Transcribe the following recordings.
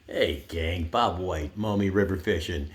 Hey gang, Bob White, Maumee River Fishing.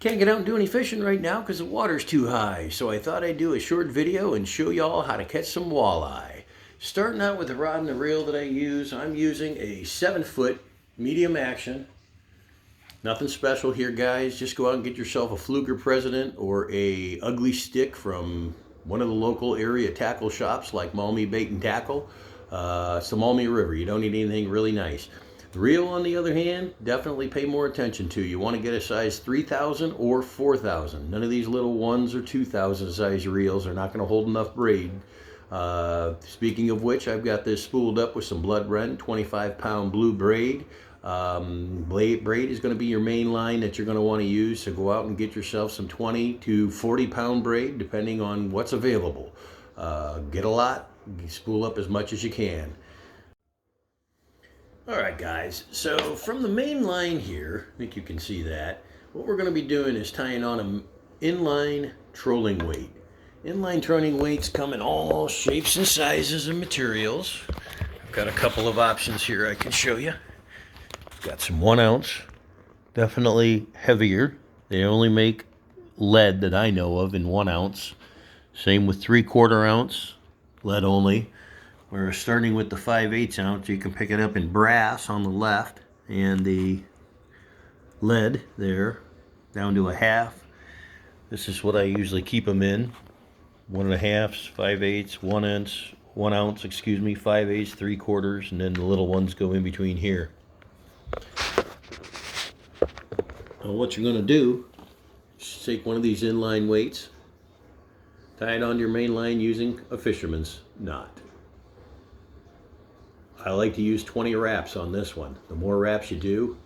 Can't get out and do any fishing right now because the water's too high, so I thought I'd do a short video and show y'all how to catch some walleye. Starting out with the rod and the reel that I use, I'm using a 7-foot medium action. Nothing special here, guys. Just go out and get yourself a Fluker President or a ugly stick from one of the local area tackle shops like Maumee Bait and Tackle. It's the Maumee River. You don't need anything really nice. The reel, on the other hand, definitely pay more attention to. You want to get a size 3,000 or 4,000. None of these little 1s or 2,000 size reels are not going to hold enough braid. Speaking of which, I've got this spooled up with some Blood Red 25-pound blue braid. Braid is going to be your main line that you're going to want to use, so go out and get yourself some 20 to 40-pound braid depending on what's available. Get a lot, spool up as much as you can. Alright guys, so from the main line here, I think you can see that, what we're going to be doing is tying on an inline trolling weight. Inline trolling weights come in all shapes and sizes and materials. I've got a couple of options here I can show you. Got some 1 ounce, definitely heavier. They only make lead that I know of in 1 ounce. Same with 3/4 ounce, lead only. We're starting with the 5/8 ounce. You can pick it up in brass on the left and the lead there down to a half. This is what I usually keep them in. 1.5, 5/8, 1 ounce, 5/8, 3/4, and then the little ones go in between here. Now what you're going to do is take one of these inline weights, tie it onto your main line using a fisherman's knot. I like to use 20 wraps on this one. The more wraps you do,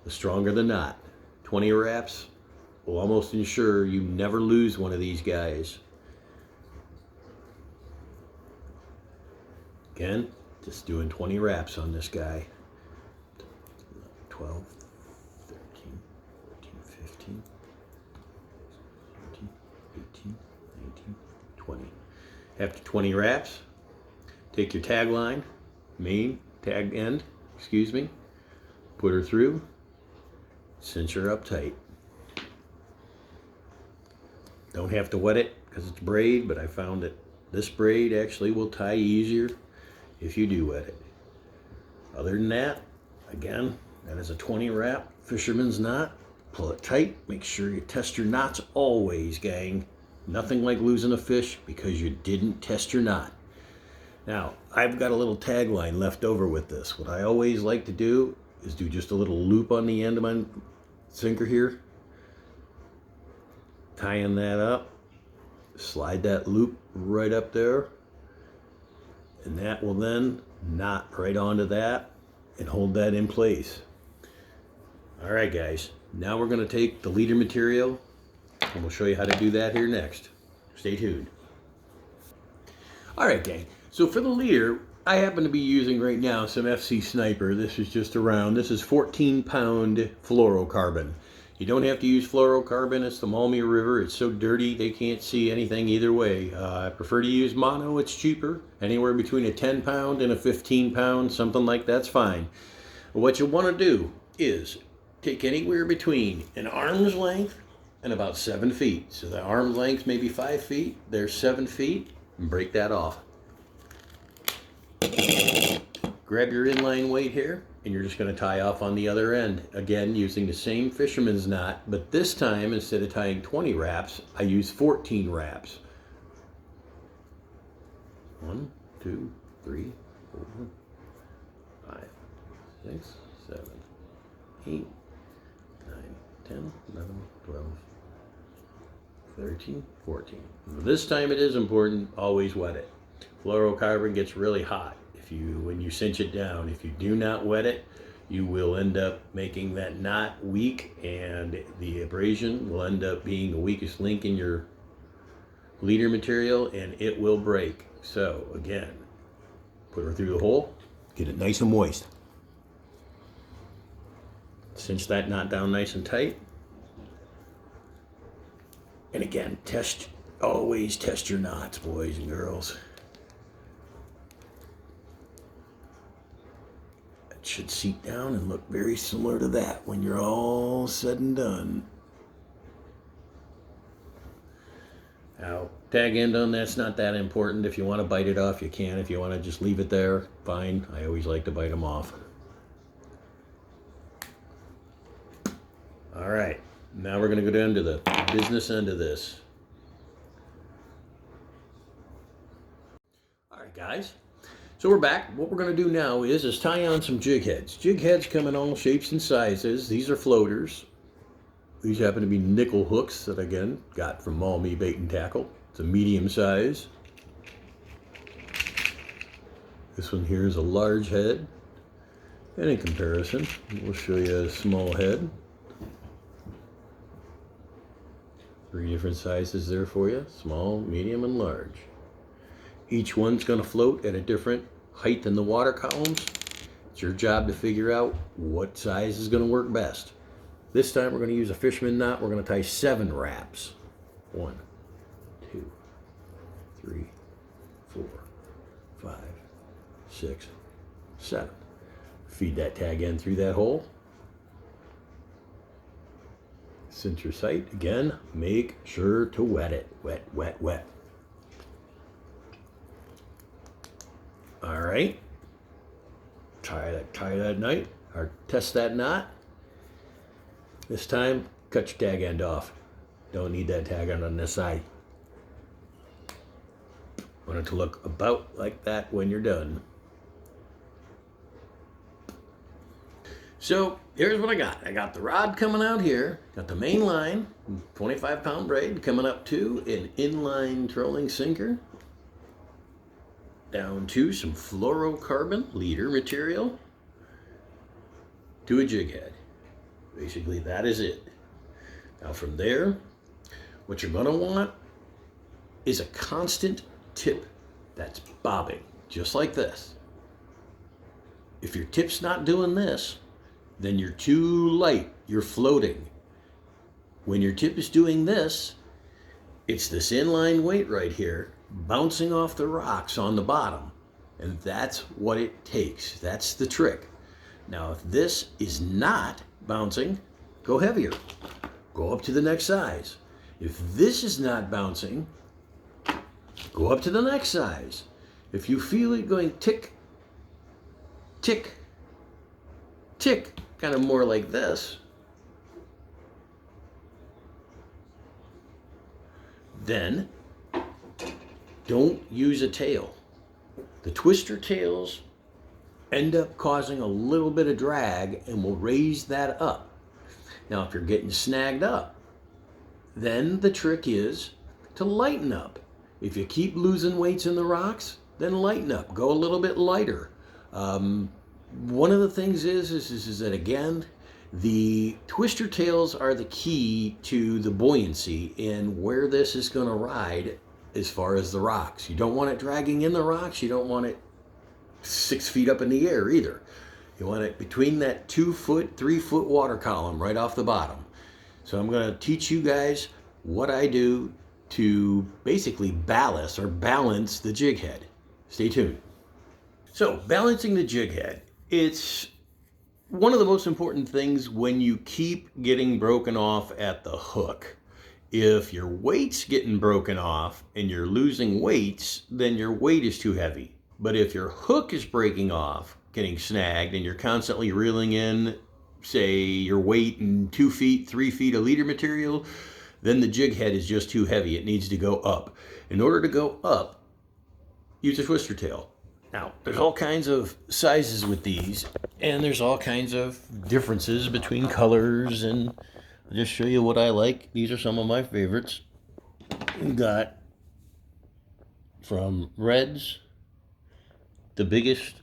the stronger the knot. 20 wraps will almost ensure you never lose one of these guys. Again, just doing 20 wraps on this guy. 12, 13, 14, 15, 17, 18, 19, 20. After 20 wraps, take your tag line, main tag end, put her through, cinch her up tight. Don't have to wet it because it's braid, but I found that this braid actually will tie easier if you do wet it. Other than that, again, that is a 20 wrap fisherman's knot. Pull it tight. Make sure you test your knots always, gang. Nothing like losing a fish because you didn't test your knot. Now, I've got a little tagline left over with this. What I always like to do is do just a little loop on the end of my sinker here. Tying that up. Slide that loop right up there. And that will then knot right onto that and hold that in place. All right, guys. Now we're going to take the leader material and we'll show you how to do that here next. Stay tuned. All right, gang. So for the leader, I happen to be using right now some FC Sniper. This is just a round. This is 14-pound fluorocarbon. You don't have to use fluorocarbon. It's the Maumee River. It's so dirty they can't see anything either way. I prefer to use mono. It's cheaper. Anywhere between a 10-pound and a 15-pound, something like that's fine. But what you want to do is take anywhere between an arm's length and about 7 feet. So the arm's length may be 5 feet. There's 7 feet. And break that off. Grab your inline weight here, and you're just going to tie off on the other end. Again, using the same fisherman's knot, but this time, instead of tying 20 wraps, I use 14 wraps. 1, 2, 3, 4, 5, 6, 7, 8, 9, 10, 11, 12, 13, 14. This time it is important, always wet it. Fluorocarbon gets really hot when you cinch it down. If you do not wet it, you will end up making that knot weak, and the abrasion will end up being the weakest link in your leader material, and it will break. So again, put her through the hole, get it nice and moist. Cinch that knot down nice and tight. And again, always test your knots, boys and girls. should seat down and look very similar to that when you're all said and done. Now, tag end on that's not that important. If you want to bite it off, you can. If you want to just leave it there, fine. I always like to bite them off. All right, now we're going to go down to the business end of this. All right, guys. So we're back. What we're going to do now is tie on some jig heads. Jig heads come in all shapes and sizes. These are floaters. These happen to be nickel hooks that, again, got from Maumee Bait and Tackle. It's a medium size. This one here is a large head. And in comparison, we'll show you a small head. 3 different sizes there for you. Small, medium, and large. Each one's going to float at a different height in the water columns. It's your job to figure out what size is going to work best. This time we're going to use a fisherman knot. We're going to tie 7 wraps. 1, 2, 3, 4, 5, 6, 7. Feed that tag end through that hole. Cinch your sight. Again, make sure to wet it. Wet, wet, wet. All right. Tie that knot, or test that knot. This time, cut your tag end off. Don't need that tag end on this side. Want it to look about like that when you're done. So here's what I got. I got the rod coming out here, got the main line, 25-pound braid coming up to an inline trolling sinker, down to some fluorocarbon leader material, to a jig head. Basically, that is it. Now from there, what you're gonna want is a constant tip that's bobbing, just like this. If your tip's not doing this, then you're too light, you're floating. When your tip is doing this, it's this inline weight right here, bouncing off the rocks on the bottom. And that's what it takes. That's the trick. Now, if this is not bouncing, go heavier. Go up to the next size. If this is not bouncing, go up to the next size. If you feel it going tick, tick, tick, kind of more like this, then don't use a tail. The twister tails end up causing a little bit of drag and will raise that up. Now, if you're getting snagged up, then the trick is to lighten up. If you keep losing weights in the rocks, then lighten up. Go a little bit lighter. One of the things is that, again, the twister tails are the key to the buoyancy and where this is going to ride as far as the rocks. You don't want it dragging in the rocks. You don't want it 6 feet up in the air either. You want it between that 2 foot, 3 foot water column right off the bottom. So I'm going to teach you guys what I do to basically balance the jig head. Stay tuned. So balancing the jig head, it's one of the most important things when you keep getting broken off at the hook. If your weight's getting broken off and you're losing weights, then your weight is too heavy. But if your hook is breaking off, getting snagged, and you're constantly reeling in, say, your weight in 2 feet, 3 feet of leader material, then the jig head is just too heavy. It needs to go up. In order to go up, use a twister tail. Now, there's all kinds of sizes with these, and there's all kinds of differences between colors, and I'll just show you what I like. These are some of my favorites. We've got from reds, the biggest,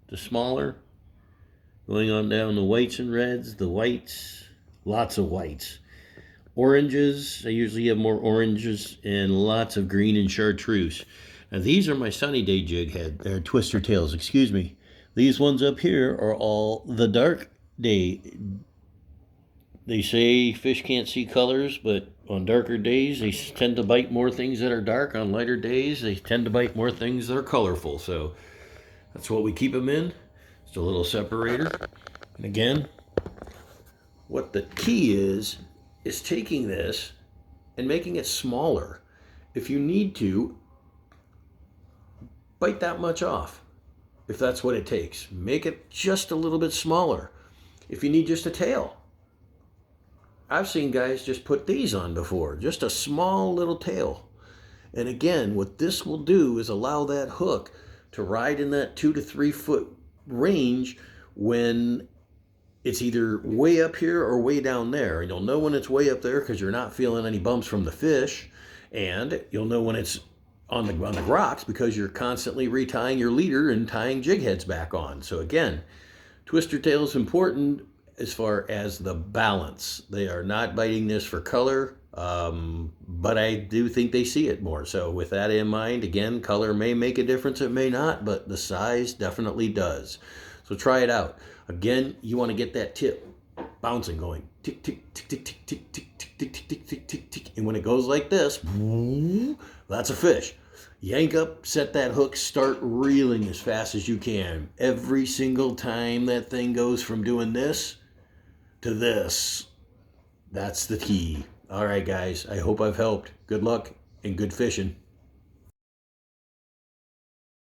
the smaller, going on down the whites and reds, the whites, lots of whites. Oranges, I usually have more oranges, and lots of green and chartreuse. Now these are my sunny day jig head. They're twister tails, excuse me. These ones up here are all the dark day. They say fish can't see colors, but on darker days, they tend to bite more things that are dark. On lighter days, they tend to bite more things that are colorful. So that's what we keep them in. Just a little separator. And again, what the key is taking this and making it smaller. If you need to, bite that much off. If that's what it takes, make it just a little bit smaller. If you need just a tail, I've seen guys just put these on before, just a small little tail. And again, what this will do is allow that hook to ride in that 2 to 3 foot range when it's either way up here or way down there. And you'll know when it's way up there because you're not feeling any bumps from the fish. And you'll know when it's on the rocks because you're constantly retying your leader and tying jig heads back on. So again, twister tail is important as far as the balance. They are not biting this for color, but I do think they see it more. So with that in mind, again, color may make a difference, it may not, but the size definitely does. So try it out. Again, you want to get that tip bouncing, going tick, tick, tick, tick, tick, tick, tick, tick, tick, tick, tick, tick, tick. And when it goes like this, that's a fish. Yank up, set that hook, start reeling as fast as you can. Every single time that thing goes from doing this to this, that's the key. All right, guys, I hope I've helped. Good luck and good fishing.